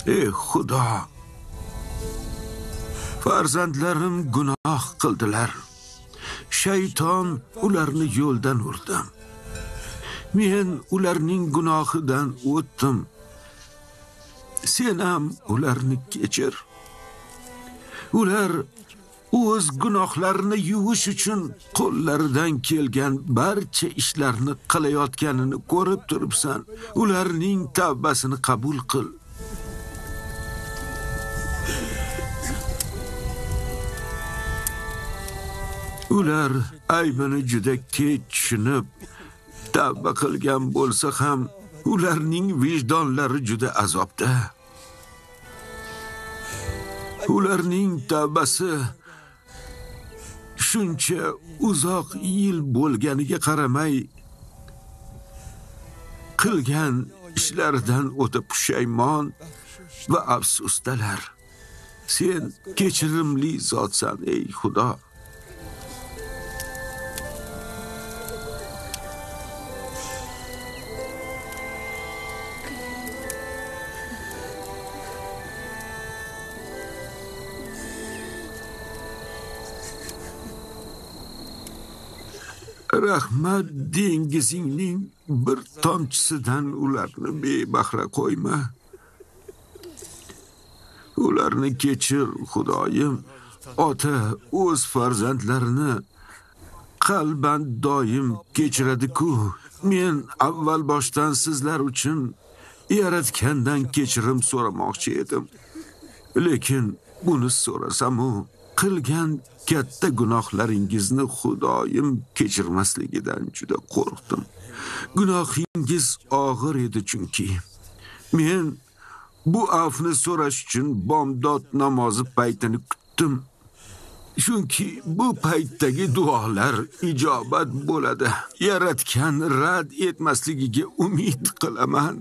Ey Xudo, farzandlarim gunoh qildilar. Shayton ularni yo'ldan urdi. Men ularning gunohidan o'tdim. Sen ham ularni kechir. Ular o'z gunohlarini yuvish uchun qo'llaridan kelgan barcha ishlarni qilayotganini ko'rib turibsan. Ularning tavbasini qabul qil. Ular aybini juda kech tushunib tavba qilgan bo'lsa ham, ularning vijdonlari juda azobda. Ularning tavbasi shuncha uzoq yil bo'lganiga qaramay, qilgan ishlaridan o'ta pushaymon va afsusdalar. Sen kechirimli zotsan, ey Xudo. Rahmat dengizingning bir tomchisidan ularni bebahra qo'yma. Ularni kechir, Xudoyim. Ota o'z farzandlarini qalban doim kechiradi-ku. Men avval boshdan sizlar uchun yaratgandan kechirim so'ramoqchi edim. Lekin buni so'rasam-u, qilgan katta gunohlaringizni Xudoyim kechirmasligidan juda qo'rqdim. Gunohingiz og'ir edi chunki. Men bu afni so'rash uchun bomdod namozi paytini kutdim. Chunki bu paytdagi duolar ijobat bo'ladi. Yaratgan rad etmasligiga umid qilaman.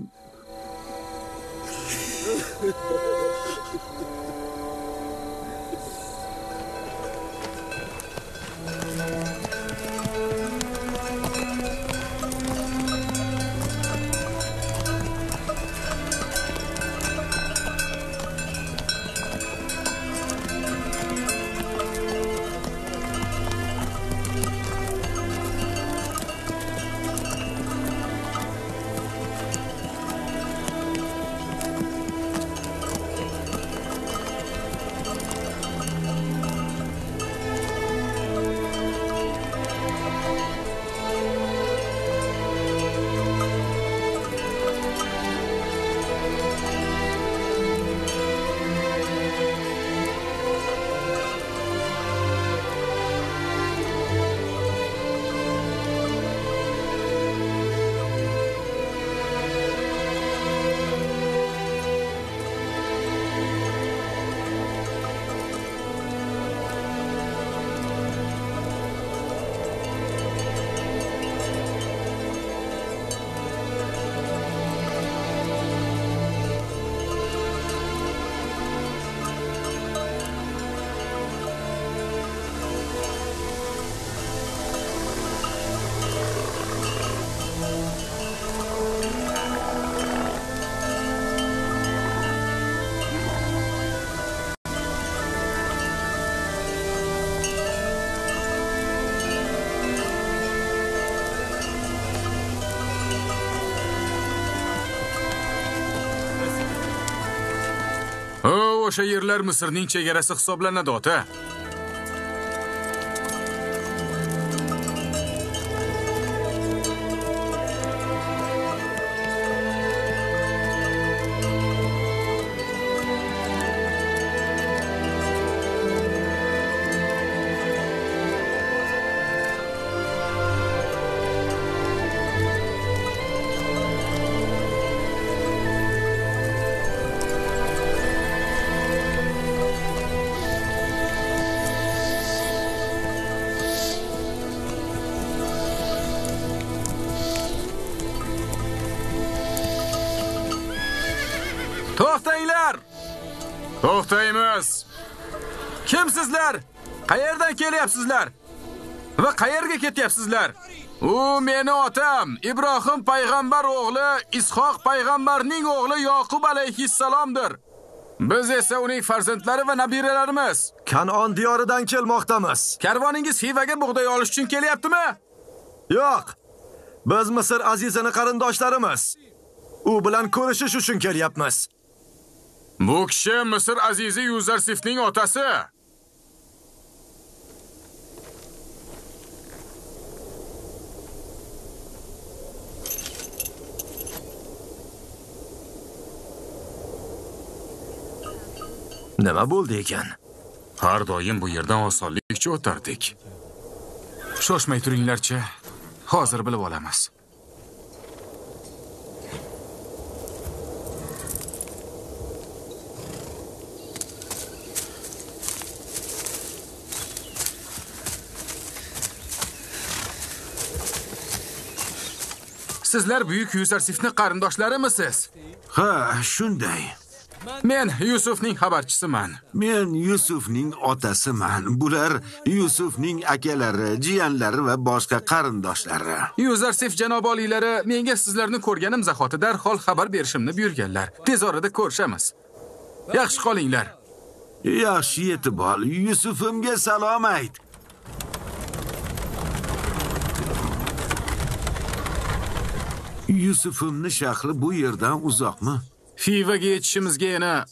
O'sha yerlar Misrning chegarasi hisoblanadi, ota. To'xtanglar! To'xtaymiz. Kimsizlar? Qayerdan kelyapsizlar? Va qayerga ketyapsizlar? U meni otam, Ibrohim payg'ambar o'g'li, Ishoq payg'ambarning o'g'li Yoqub alayhissalomdir. Biz esa uning farzandlari va nabiralarimiz. Kanon diyoridan kelmoqdamiz. Karvoningiz Xivaga bug'doy olish uchun kelyaptimi? Yo'q. Biz Misr azizini qarindoshlarimiz. U bilan ko'rishish uchun kelyapmiz. Bu kishi Misr azizi Yuzarsifning otasi. Nima bo'ldi ekan? Har doim bu yerdan osonlikcha o'tardik. Shoshmay turinglarchi. Hozir bilib olamiz. Sizlar buyuk Yuzarsifning qarindoshlarimiz? Ha, shunday. Men Yusufning xabarchisiman. Men Yusufning otasiman. Bular Yusufning akalari, jiyanlari va boshqa qarindoshlari. Yuzarsif janob oliylari menga sizlarni ko'rganim zahoti darhol xabar berishimni buyurganlar. Tez orada ko'rishamiz. Yaxshi qolinglar. Yaxshi yetib ol. Yusufimga salom ayt. Yusufimni shahri bu yerdan uzoqmi? Xivaga yetishimizga yana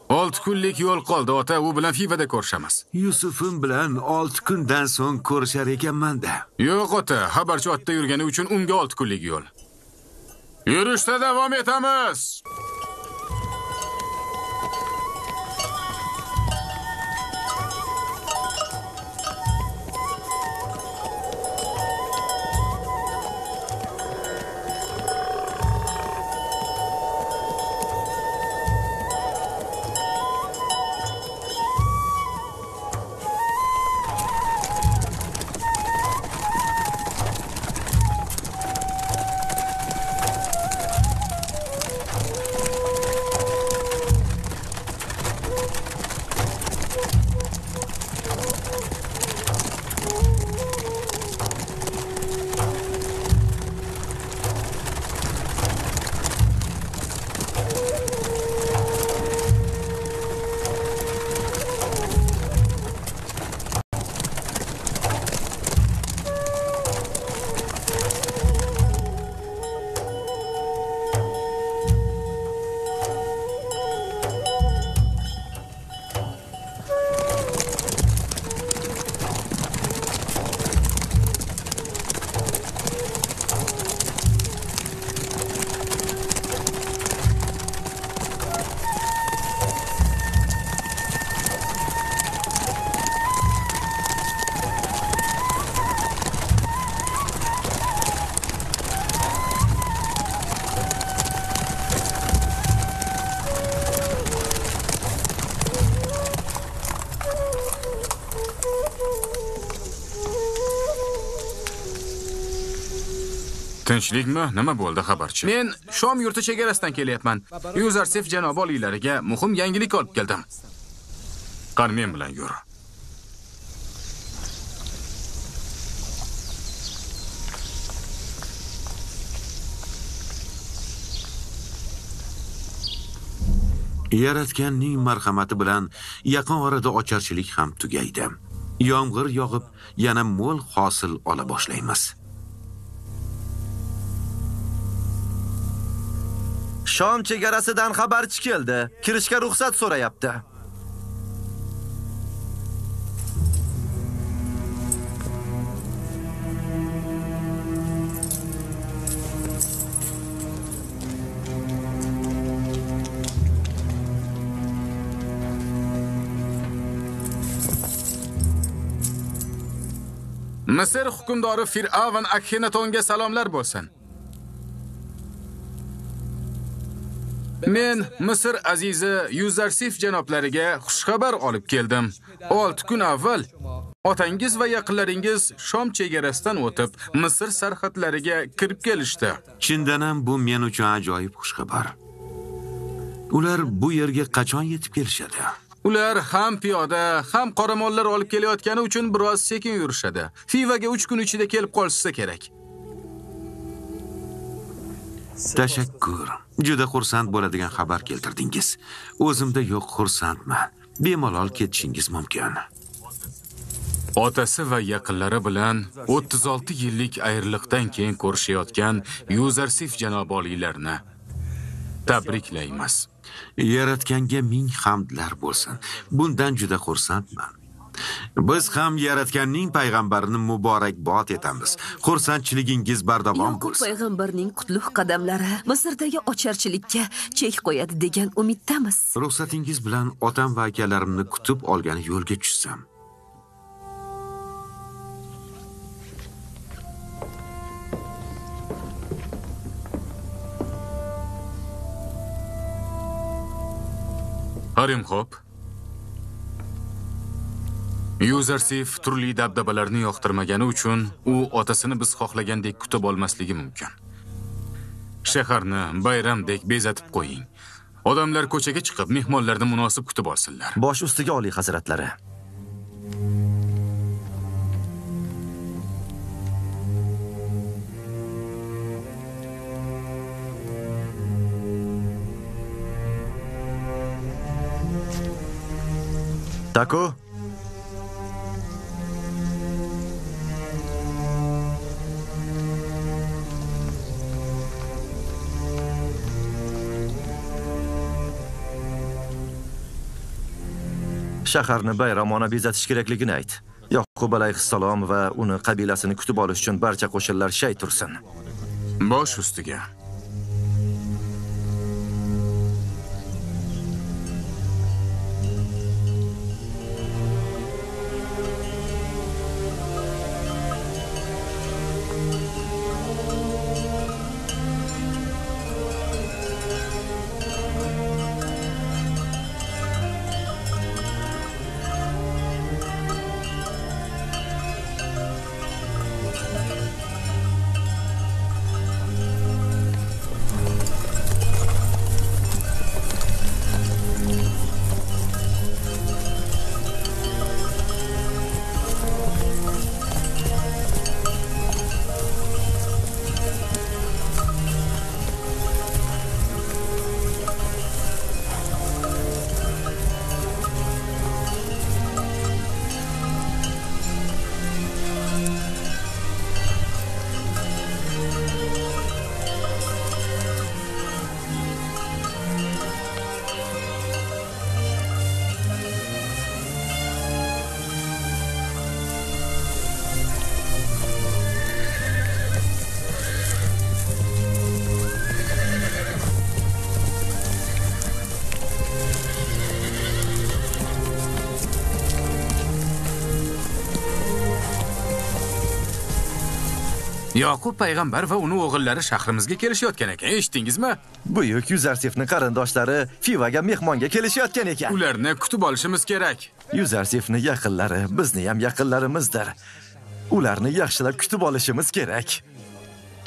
6 kunlik yo'l qoldi, ota. U bilan Xivada ko'rishamiz. Yusufim bilan 6 kundan so'ng ko'rishar ekanman-da. Yo'q, ota. Xabarchi otda yurgani uchun unga 6 kunlik yo'l. Yurishda davom etamiz. Tinchlikmi? Nima bo'ldi xabarchi? Men Shom yurti chegarasidan kelyapman. Yuzarsif janob oliylariga muhim yangilik olib keldim. Qani men bilan yur. Yaratganning marhamati bilan yaqin orada ocharchilik ham tugaydi. Yomg'ir yog'ib, yana mo'l hosil ola boshlaymiz. Shom chegarasidan xabarchi keldi. Kirishga ruxsat so'rayapti. Misr hukmdori Fir'avn Akhenatonga salomlar bo'lsin. Men Misr azizi Yuzarsif janoblariga xushxabar olib keldim. 6 kun avval otangiz va yaqinlaringiz Shom chegarasidan o'tib, Misr sarhadlariga kirib kelishdi. Chindan ham bu men uchun ajoyib xushxabar. Ular bu yerga qachon yetib kelishadi? Ular ham piyoda, ham qoramollar olib kelayotgani uchun biroz sekin yurishadi. Xivaga 3 kun ichida kelib qolsa kerak. Tashakkur. Juda xursand bo'ladigan xabar keltirdingiz. O'zimda yo'q, xursandman. Bemalol ketishingiz mumkin. Otasi va yaqinlari bilan 36 yillik ayriliqdan keyin ko'rishayotgan Yuzarsif janob oliylarni tabriklaymiz. Yaratganga ming hamdlar bo'lsin. Bundan juda xursandman. Biz ham Yaratganning payg'ambarini muborakbod etamiz. Xursandchiligingiz bardavom Yoqub bo'lsin. payg'ambarning qutlug' qadamlari Misrdagi ocharchilikka chek qo'yadi degan umiddamiz. Ruxsatingiz bilan otam va akalarimni kutib olgani yo'lga tushsam. Harimxo'p. Yuzarsif turli dabdabalarni yoqtirmagani uchun u otasini biz xohlagandek kutib olmasligi mumkin. Shaharni bayramdek bezatib qo'ying. Odamlar ko'chaga chiqib mehmonlarni munosib kutib olsinlar. Bosh ustiga oliy hazratlari. Taku. Shaharni bayramona bezatish kerakligini ayt. Yoqub alayhissalom va uni qabilasini kutib olish uchun barcha qo'shinlar shay tursin. Bosh ustiga. Yoqub payg'ambar va uni o'g'illari shahrimizga kelishayotgan ekan. Eshitdingizmi? Buyuk Yuzarsifning qarindoshlari Fivaga mehmonga kelishayotgan ekan. Ularni kutib olishimiz kerak. Yuzarsifning yaqinlari bizni ham yaqinlarimizdir. Ularni yaxshilab kutib olishimiz kerak.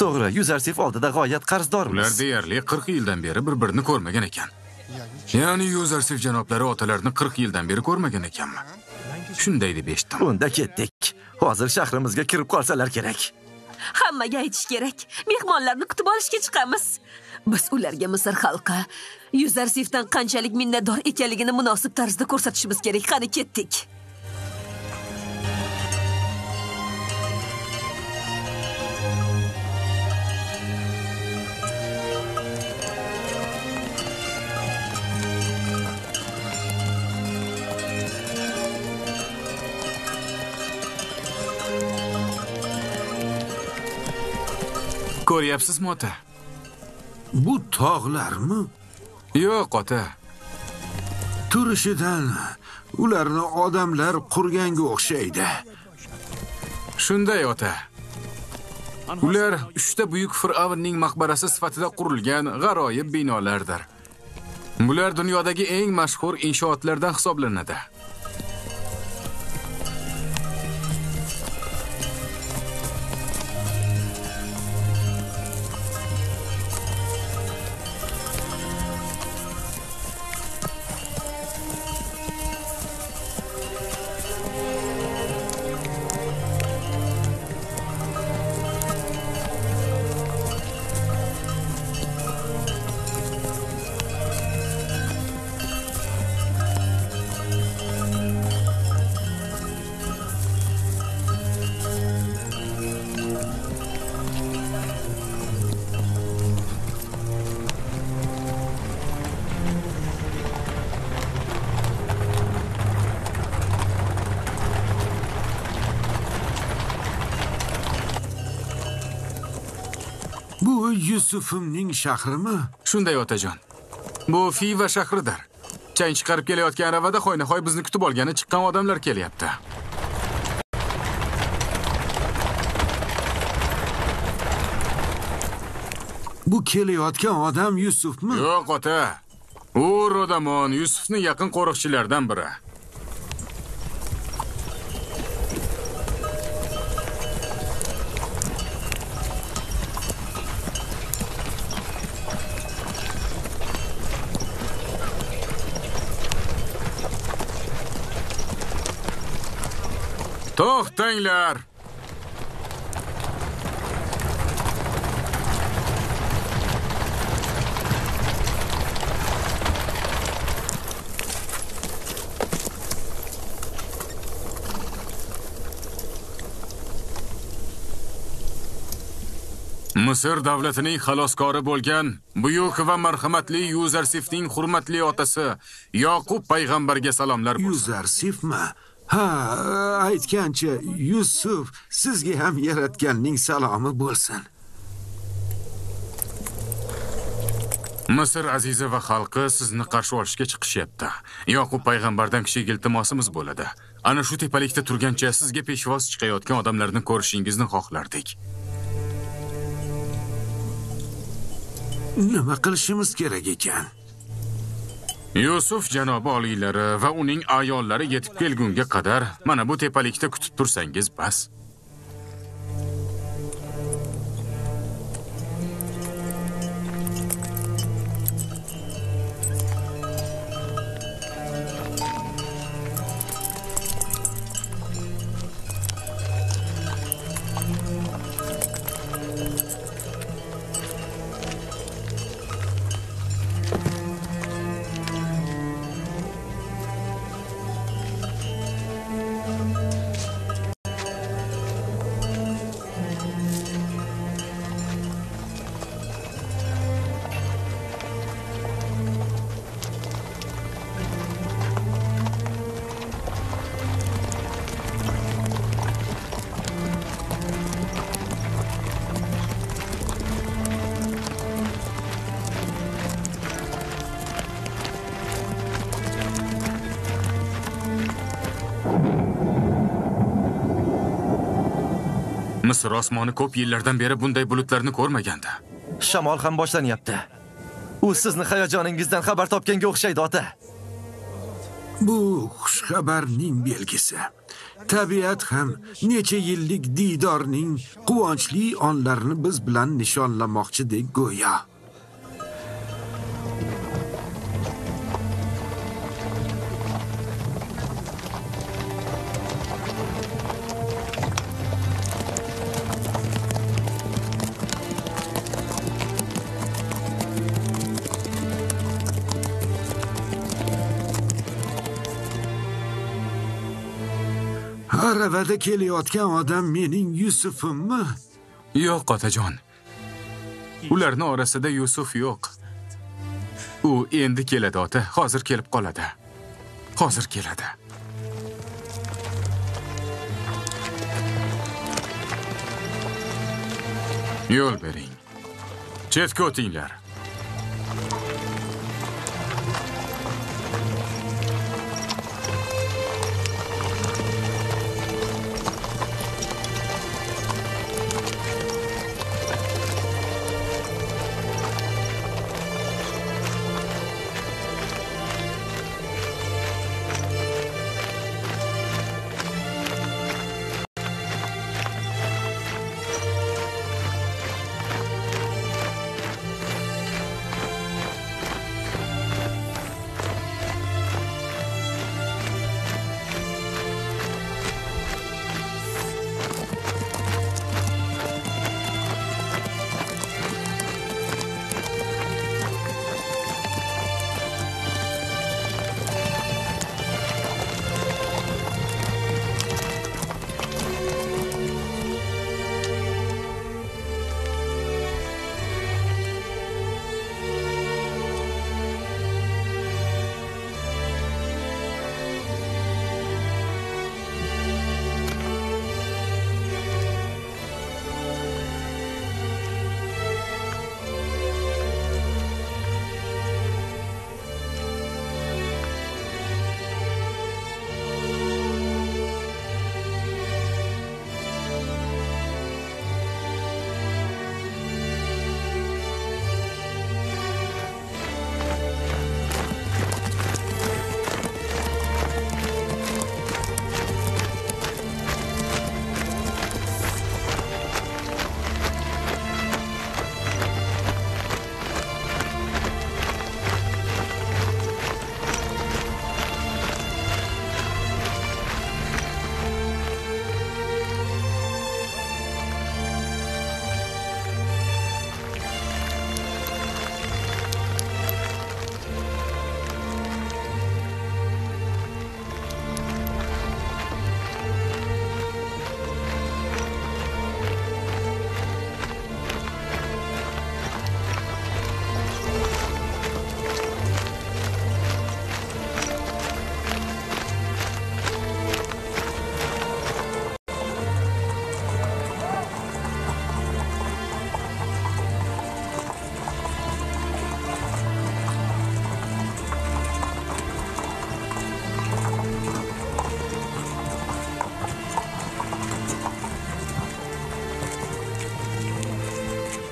To'g'ri, Yuzarsif oldida g'oyat qarzdormiz. Ular deyarli 40 yildan beri bir-birini ko'rmagan ekan. Ya'ni Yuzarsif janoblari otalarini 40 yildan beri ko'rmagan ekanmi? Shunday deb eshitdim. Unda ketdik. Hozir shahrimizga kirib qolsalar kerak. Hammaga aytish kerak. Mehmonlarni kutib olishga chiqamiz. Biz ularga Misr xalqi Yuzarsifdan qanchalik minnatdor ekanligini munosib tarzda ko'rsatishimiz kerak. Qani ketdik. Ko'ryapsizmi ota? Bu tog'larmi? Yo'q ota. Turishidan ularni odamlar qurganga o'xshaydi. Shunday ota. Ular 3 ta buyuk fir'avnning maqbarasi sifatida qurilgan g'aroyib binolardir. Bular dunyodagi eng mashhur inshootlardan hisoblanadi. Yusufimning shahrimi? Shunday otajon. Bu Fiva shahridir. Chang chiqarib kelayotgan aravada hoynahoy bizni kutib olgani chiqqan odamlar kelyapti. Bu kelayotgan odam Yusufmi? Yo'q ota. U Rodamon Yusufning yaqin qo'riqchilaridan biri. To'xtanglar. Misr davlatining xaloskori bo'lgan buyuk va marhamatli Yuzarsifning hurmatli otasi Yoqub payg'ambarga salomlar bo'lsin. Yuzarsifmi? Ha, aytgancha Yusuf, sizga ham yaratganning salomi bo'lsin. Misr azizi va xalqi sizni qarshi olishga chiqishyapti. Yoqub payg'ambardan kichik iltimosimiz bo'ladi. Ana shu tepalikda turgancha sizga peshvoz chiqayotgan odamlarni ko'rishingizni xohlardik. Nima qilishimiz kerak ekan? Yusuf janobi oliylari va uning ayollari yetib kelgunga qadar mana bu tepalikda kutib tursangiz bas. Misr osmoni ko'p yillardan beri bunday bulutlarni ko'rmagandi. Shamol ham boshlanyapti. U sizni hayajoningizdan xabar topganga o'xshaydi, ota. Bu xushxabarning belgisi. Tabiat ham necha yillik diydorning quvonchli onlarini biz bilan nishonlamoqchidek go'yo. Aravada kelayotgan odam mening Yusufimmi? Yo'q, otajon. Ularning orasida Yusuf yo'q. U endi keladi, ota. Hozir kelib qoladi. Hozir keladi. Yo'l bering. Chetga o'tinglar.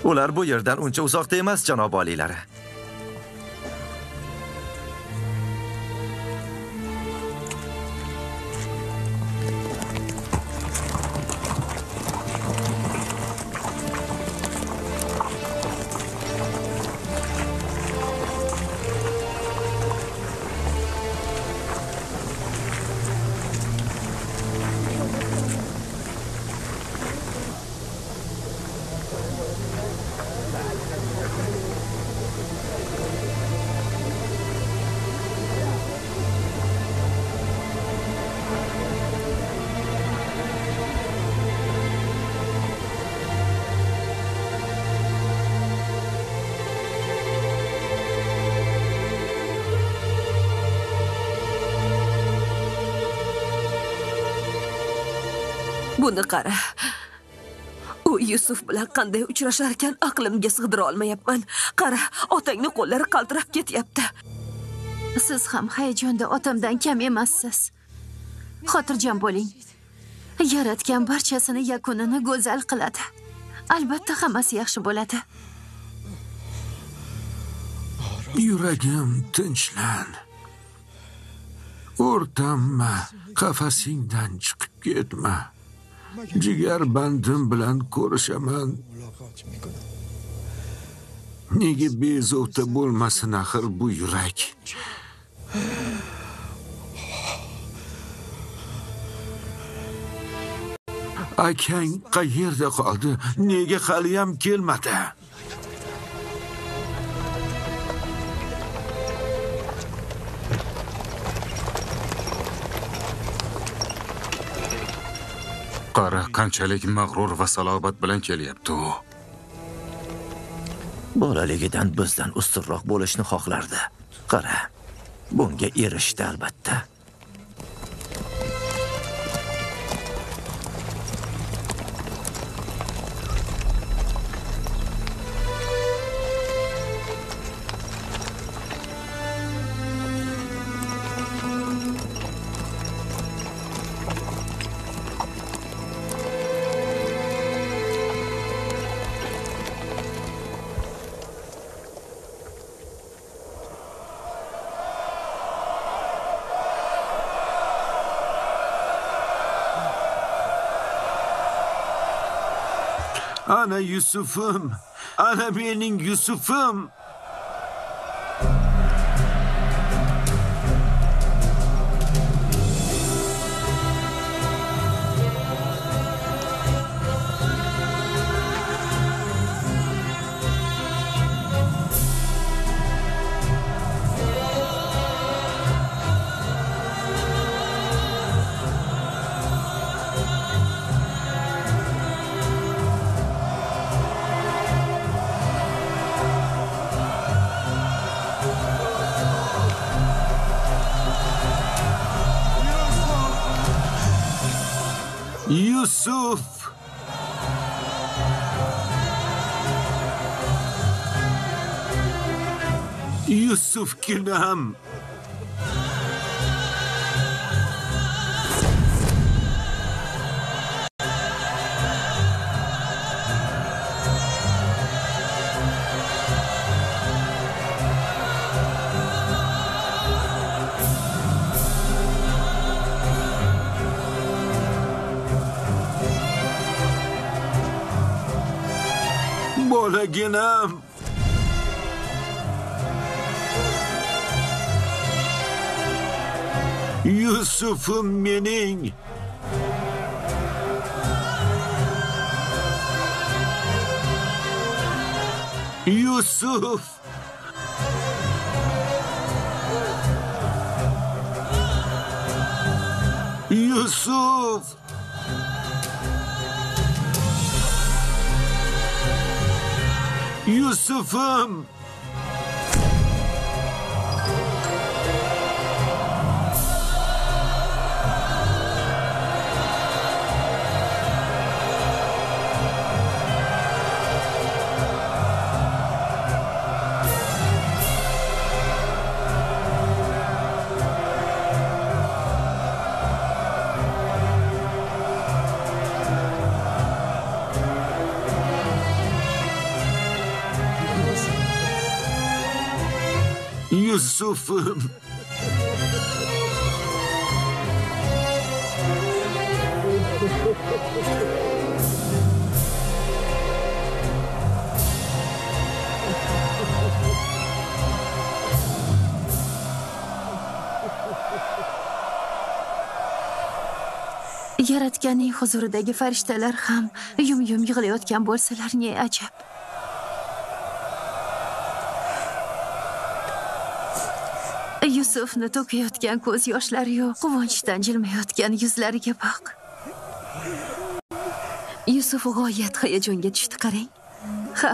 Ular bu yerdan uncha uzoqda emas, janob oliylari. Buni qara. U Yusuf bilan qanday uchrashar ekan, aqlimga sig'dira olmayapman. Qara, otangning qo'llari qaltirab ketyapti. Siz ham hayajonda otamdan kam emassiz. Xotirjam bo'ling. Yaratgan barchasini yakunini go'zal qiladi. Albatta hammasi yaxshi bo'ladi. Yuragim tinchlan. O'rtamma, qafasingdan chiqib ketma. Jigar bandim bilan ko'rishaman. Nega bezovta bo'lmasin axir bu yurak? Akang qayerda qoldi? Nega hali ham kelmadi? Qara, qanchalik mag'rur va salobat bilan kelyapti u. Bolaligidan bizdan ustunroq bo'lishni xohlardi. Qara, bunga erishdi albatta. Ana Yusufim, ana mening Yusufim. Yusuf! Yusuf kinam! Bolaginam! Yusufim mening! Yusuf! Yusuf! Yusufim! Yusuf Yaratganning huzuridagi farishtalar ham yum-yum yig'layotgan bo'lsalar ne ajab. Yusufni to'kayotgan ko'z yoshlari-yu, quvonchdan jilmayotgan yuzlariga boq. Yusuf g'oyat hayajonga tushdi, qarang. Ha,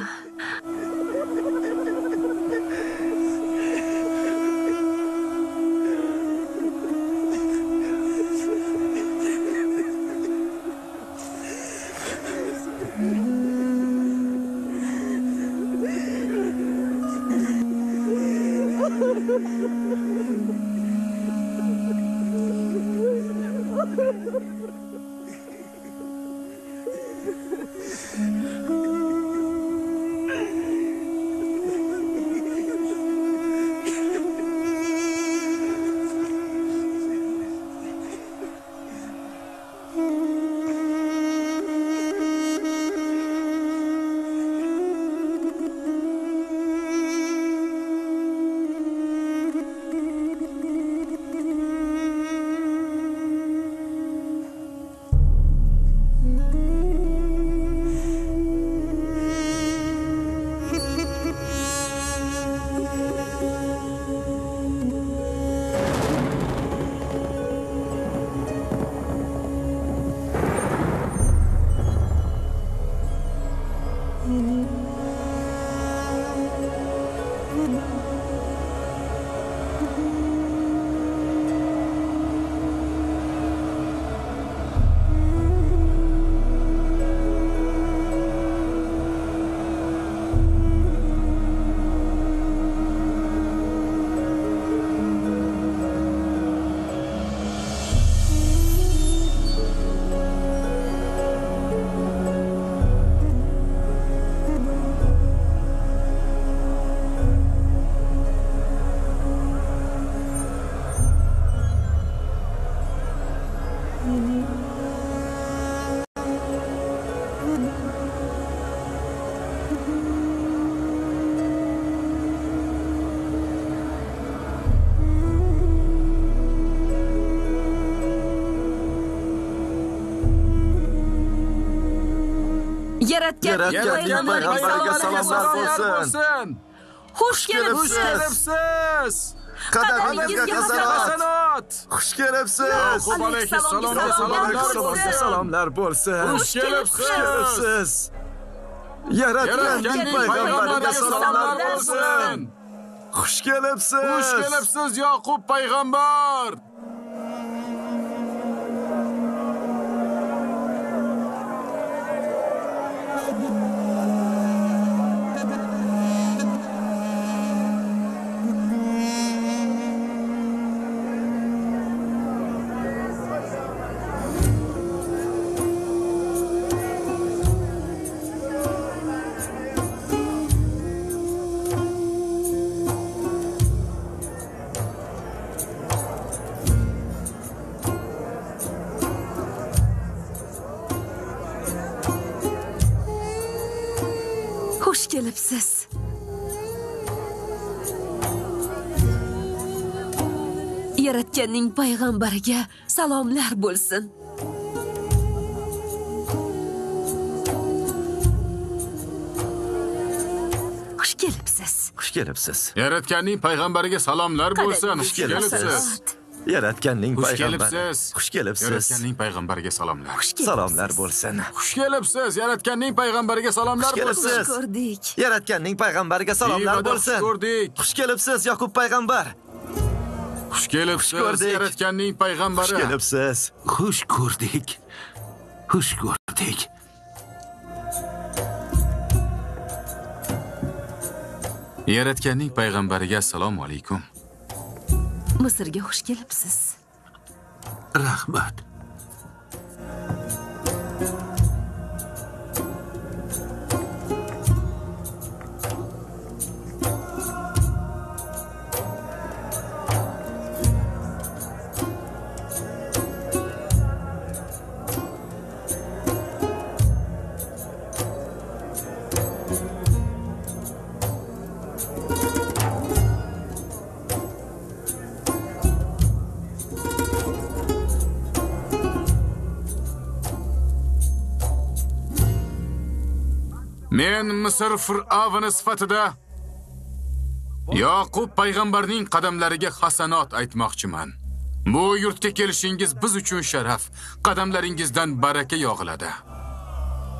Yaratganning payg'ambariga salomlar bo'lsin. Xush kelibsiz. kelibsiz. Qadamingizga hasanat. Xush kelibsiz. Yaqub alayhissalomga Salomlar bo'lsin. Xush kelibsiz. Yaratganning payg'ambariga salomlar bo'lsin. Xush Xush kelibsiz. kelibsiz Yaqub payg'ambar. Xush kelibsiz. Yaratganning payg'ambariga salomlar bo'lsin. Xush kelibsiz. Xush kelibsiz. Yaratganning payg'ambariga salomlar bo'lsin. Xush kelibsiz. Yaratganning Xush payg'ambari. kelibsiz. Xush kelibsiz. Yaratganning payg'ambariga salomlar. Salomlar bo'lsin. Xush kelibsiz. Yaratganning payg'ambariga salomlar Xush bo'lsin. kelibsiz. Ko'rdik. Yaratganning payg'ambariga salomlar Xivada bo'lsin. xush ko'rdik. Xush kelibsiz Yaqub payg'ambar. Xush kelibsiz. ko'rdik. Yaratganning payg'ambari. Xush kelibsiz. xush ko'rdik. Xush ko'rdik. Yaratganning payg'ambariga assalomu alaykum. Misrga xush kelibsiz. Rahmat. Men Misr fir'avni sifatida Yaqub payg'ambarning qadamlariga hasanot aytmoqchiman. Bu yurtga kelishingiz biz uchun sharaf, qadamlaringizdan baraka yog'iladi.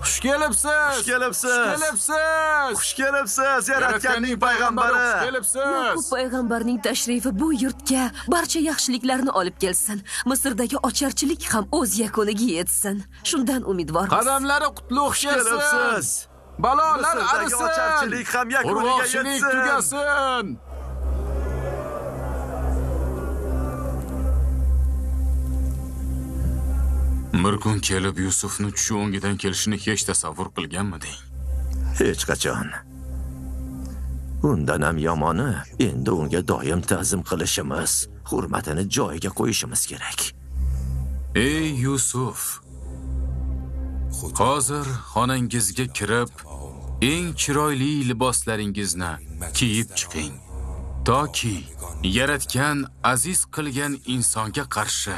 Xush kelibsiz! Xush kelibsiz! Xush kelibsiz! Xush kelibsiz, Yaratganning payg'ambari! Xush Yaqub kelibsiz! payg'ambarning tashrifi bu yurtga barcha yaxshiliklarni olib kelsin. Misrdagi ocharchilik ham o'z yakuniga yetsin. Shundan umidvormiz. Qadamlari qutlug' kelsin. Kelibsiz! Balolar Misrdagi arisin. ocharchilik ham yakuniga Urg'oqchilik yetsin! tugasin. Bir kun kelib Yusufni tushi o'ngidan kelishini hech tasavvur qilganmiding? Hech qachon. Undan ham yomoni, endi unga doim ta'zim qilishimiz, hurmatini joyiga qo'yishimiz kerak. Ey Yusuf, hozir xonangizga kirib, eng chiroyli liboslaringizni kiyib chiqing. Toki yaratgan aziz qilgan insonga qarshi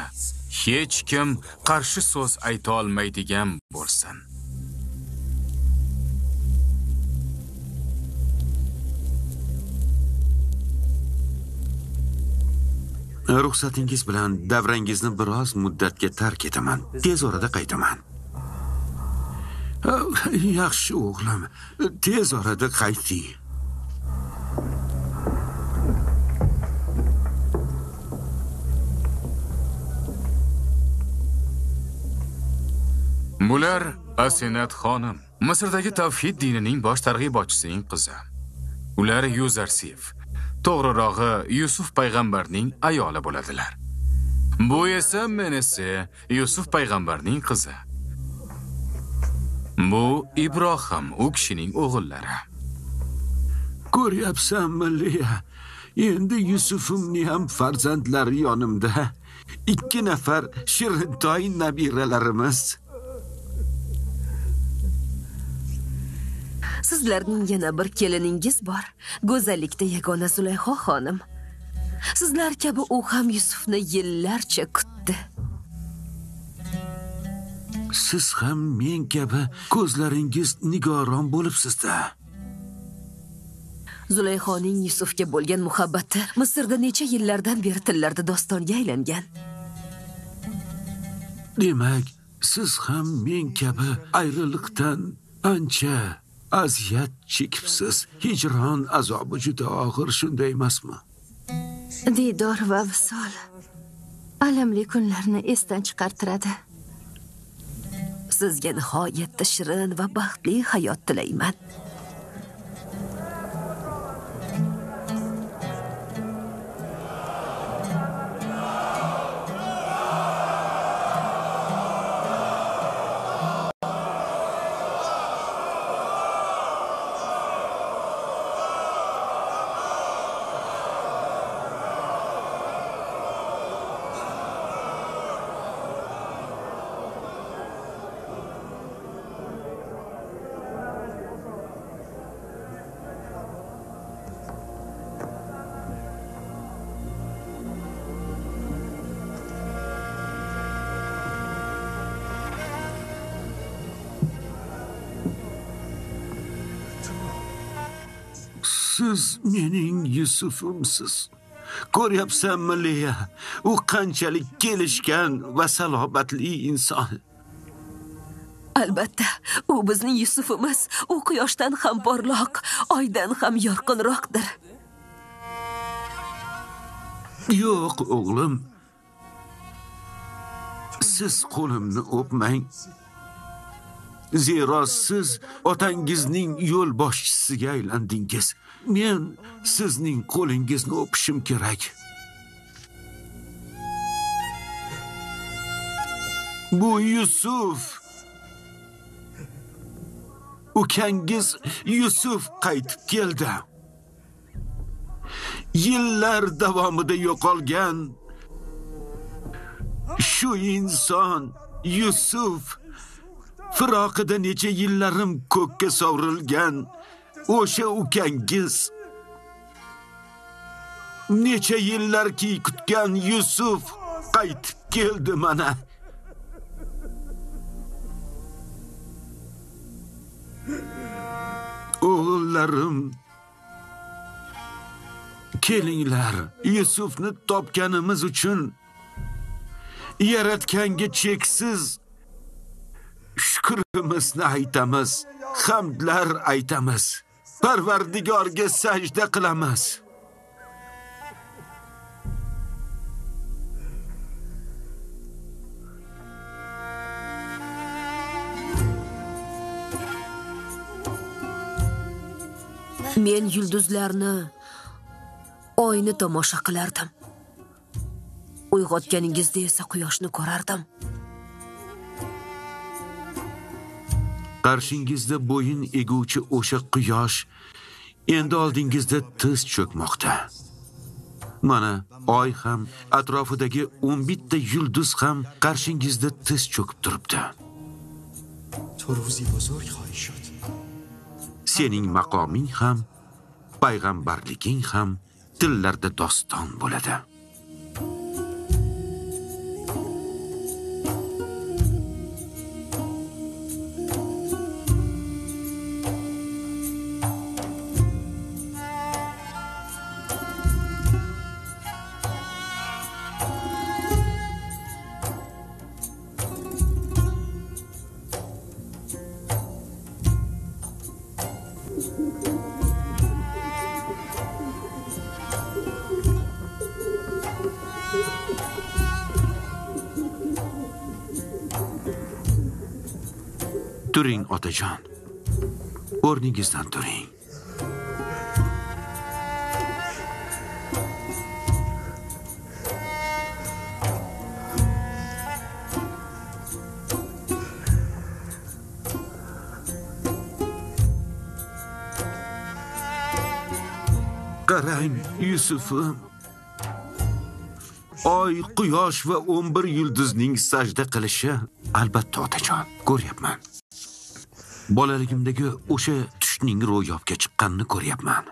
hech kim qarshi so'z ayta olmaydigan bo'lsin. Ruxsatingiz bilan davrangizni biroz muddatga tark etaman. Tez orada qaytaman. Yaxshi o'g'lim, tez orada qayting. Bular Asenat xonim, Misrdagi tavhid dinining bosh targ'ibotchisining qizi. Ular Yuzarsif, to'g'rirog'i Yusuf payg'ambarning ayoli bo'ladilar. Bu esa menisi Yusuf payg'ambarning qizi. Bu Ibrohim, u kishining o'g'illari. Ko'ryapsanmi, Liya? Endi Yusufimning ham farzandlari yonimda. 2 nafar shirintoy nabiralarimiz. Sizlarning yana bir keliningiz bor. Go'zallikda yagona Zulayho xonim. Sizlar kabi u ham Yusufni yillarcha kutdi. Siz ham men kabi ko'zlaringiz nigoron bo'libsiz-da. Zulayhoning Yusufga bo'lgan muhabbati Misrda necha yillardan beri tillarda dostonga aylangan. Demak, siz ham men kabi ayriliqdan ancha aziyat chekibsiz. Hijron azobi juda og'ir, shunday emasmi? Diydor va visol alamli kunlarni esdan chiqartiradi. Sizga nihoyatda shirin va baxtli hayot tilayman. Siz mening Yusufimsiz. Ko'ryapsanmi, Liya? U qanchalik kelishgan va salobatli inson. Albatta, u bizning Yusufimiz. U quyoshdan ham porloq, oydan ham yorqinroqdir. Yo'q, o'g'lim. Siz qo'limni o'pmang. Zero siz otangizning yo'l boshchisiga aylandingiz. Men sizning qo'lingizni o'pishim kerak. Bu Yusuf. Ukangiz Yusuf qaytib keldi. Yillar davomida yo'qolgan shu inson Yusuf firoqida necha yillarim ko'kka sovrilgan o'sha ukangiz. Necha yillarki kutgan Yusuf qaytib keldi mana. O'g'illarim, kelinglar, Yusufni topganimiz uchun Yaratganga cheksiz shukrimizni aytamiz, hamdlar aytamiz. Parvardigorga sajda qilamiz. Men yulduzlarni, oyni tomosha qilardim. Uyg'otganingizda esa quyoshni ko'rardim. Qarshingizda bo'yin eguvchi o'sha quyosh endi oldingizda tiz cho'kmoqda. Mana oy ham, atrofidagi 11 ta yulduz ham qarshingizda tiz cho'kib turibdi. Sening maqoming ham, payg'ambarliging ham tillarda doston bo'ladi. Turing, otajon. O'rningizdan turing. Qarang, Yusufim. Oy, quyosh va 11 yulduzning sajda qilishi, albatta otajon, ko'ryapman. Bolaligimdagi o'sha tushning ro'yobga chiqqanini ko'ryapman.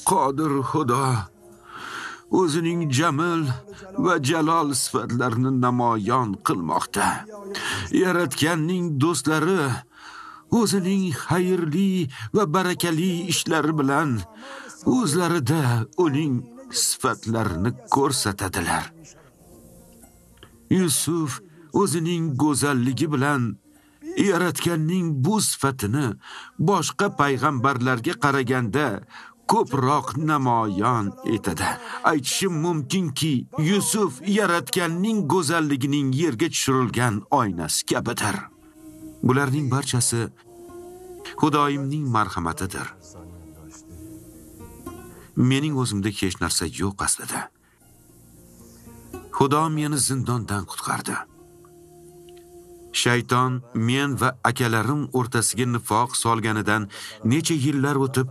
Qodir Xudo o'zining jamil va jalol sifatlarini namoyon qilmoqda. Yaratganning do'stlari o'zining xayrli va barakali ishlari bilan o'zlarida uning sifatlarini ko'rsatadilar. Yusuf o'zining go'zalligi bilan Yaratganning bu sifatini boshqa payg'ambarlarga qaraganda ko'proq namoyon etadi. Aytishim mumkinki, Yusuf Yaratganning go'zalligining yerga tushirilgan oynasi kabidir. Bularning barchasi Xudoyimning marhamatidir. Mening o'zimda hech narsa yo'q aslida. Xudo meni zindondan qutqardi. Shayton men va akalarim o'rtasiga nifoq solganidan necha yillar o'tib,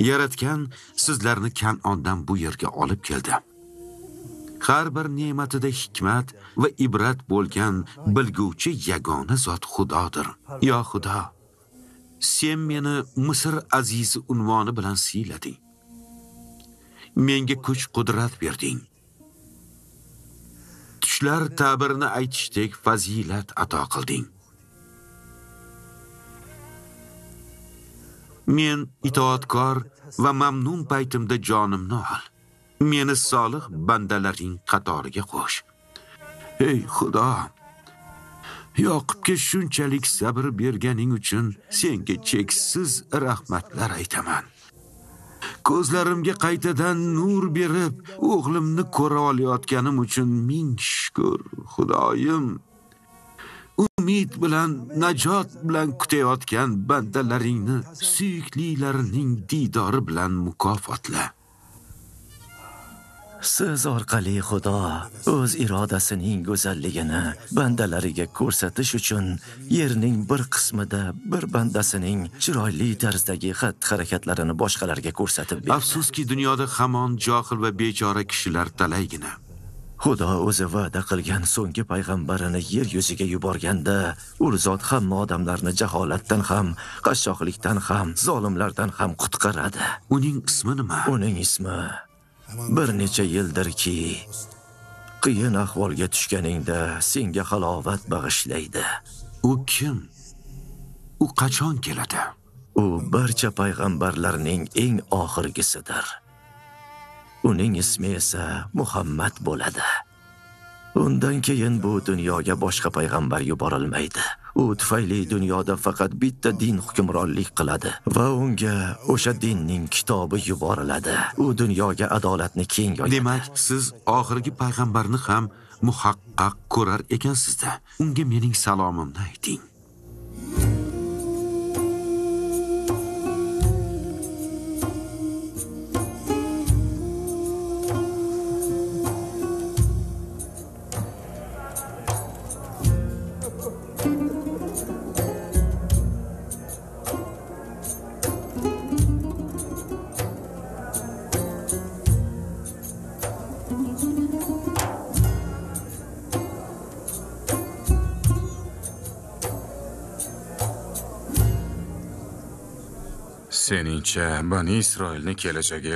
Yaratgan sizlarni Kan'ondan bu yerga olib keldi. Har bir ne'matida hikmat va ibrat bo'lgan bilguvchi yagona zot Xudodir. Yo Xudo, sen meni Misr azizi unvoni bilan siylading. Menga kuch-qudrat berding. Tushlar ta'birini aytishdek fazilat ato qilding. Men itoatkor va mamnun paytimda jonimni ol. Meni solih bandalaring qatoriga qo'sh. Ey Xudo, Yoqubga shunchalik sabr berganing uchun senga cheksiz rahmatlar aytaman. Ko'zlarimga qaytadan nur berib, o'g'limni ko'ra olayotganim uchun ming shukr, Xudoyim. Umid bilan, najot bilan kutayotgan bandalaringni suyuklilarining didori bilan mukofotla. Siz orqali Xudo o'z irodasining go'zalligini bandalariga ko'rsatish uchun yerning bir qismida bir bandasining chiroyli tarzdagi xatti-harakatlarini boshqalarga ko'rsatib berdi. Afsuski dunyoda hamon johil va bechora kishilar talaygina. Xudo o'zi va'da qilgan so'nggi payg'ambarini yer yuziga yuborganda, u zot hamma odamlarni jaholatdan ham, qashshoqlikdan ham, zolimlardan ham qutqaradi. Uning ismi nima? Uning ismi bir necha yildirki, qiyin ahvolga tushganingda senga halovat bag'ishlaydi. U kim? U qachon keladi? U barcha payg'ambarlarning eng oxirgisidir. Uning ismi esa Muhammad bo'ladi. Undan keyin bu dunyoga boshqa payg'ambar yuborilmaydi. U tufayli dunyoda faqat bitta din hukmronlik qiladi va unga o'sha dinning kitobi yuboriladi. U dunyoga adolatni keng yoyadi. Demak, siz oxirgi payg'ambarni ham muhaqqaq ko'rar ekansizda. Unga mening salomimni ayting. Seningcha Bani Isroilning kelajagi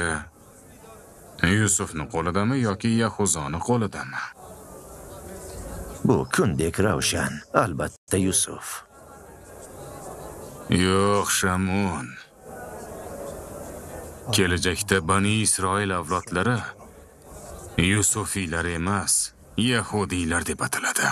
Yusufning qo'lidami yoki Yahuzoni qo'lidami? Bu kundek ravshan, albatta Yusuf. Yo'q, Shamun. Kelajakda Bani Isroil avlodlari Yusufiylar emas, Yahudiylar deb ataladi.